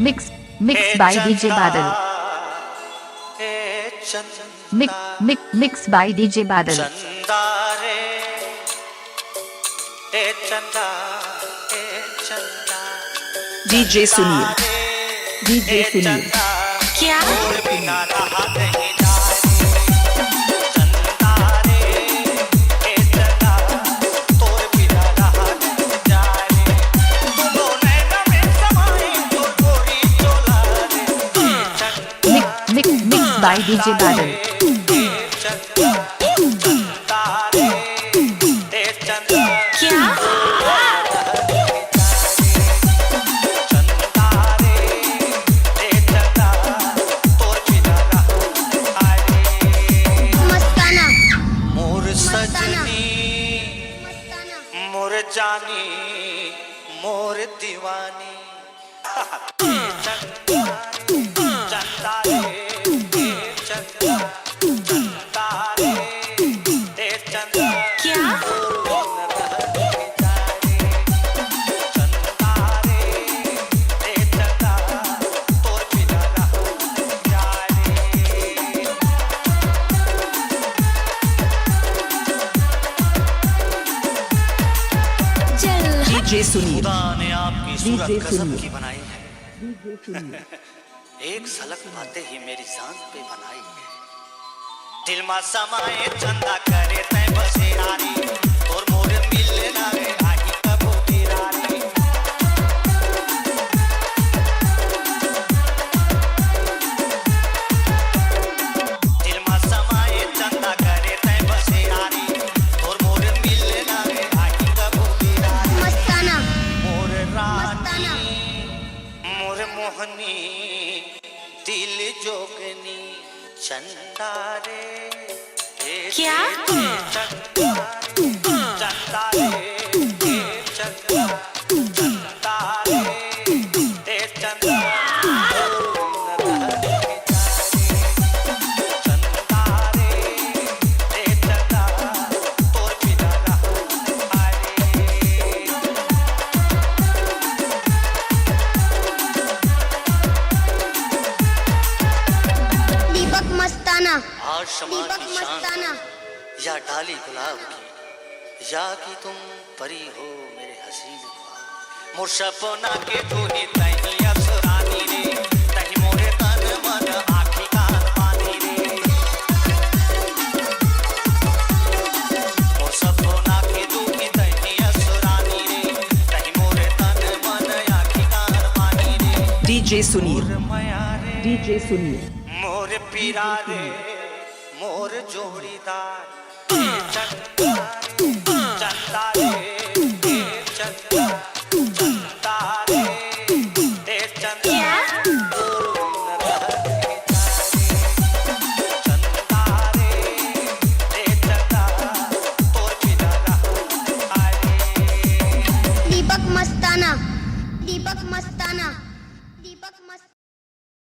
Mixed by DJ Badal. Mixed by DJ Badal. DJ Sunil. DJ Sunil. क्या Mixed by DJ Badal. क्या मस्ताना मोर सजनी मोर जानी मोर दीवानी चंदा रे चंदा चंदा रे चंदा क्या DJ Sunil. खुदा ने आपकी सूरत DJ गजब सुनिए। की बनाई है। एक झलक बातें ही मेरी जान पे बनाई है। दिल मा समाए चंदा करे तै बसेरारी और मोर मिलने ना रे आही कबो तेरारी दिल मा समाए चंदा करे तै बसेरारी और मोर मिलने ना रे आही कबो तेरारी मस्ताना मोर रानी मस्ताना मोर मोहनी दिल जोगनी चंदा रे क्या चंदा रे चंदा चंदा रे चंदा दीपक मस्ताना आज शमा दीपक की शान मस्ताना या डाली गुलाब की या कि तुम परी हो मेरे हसीन ख्वाब मोर सपना के तू ही तही अफसरानी रे तही मोरे तन मन आँखी कान पानी रे मोर सपना के तू ही तही अफसरानी रे तही मोरे तन मन आँखी कान पानी रे DJ Sunil. मोर माया रे DJ Sunil. मोर पीरा रे मोर जोड़ीदार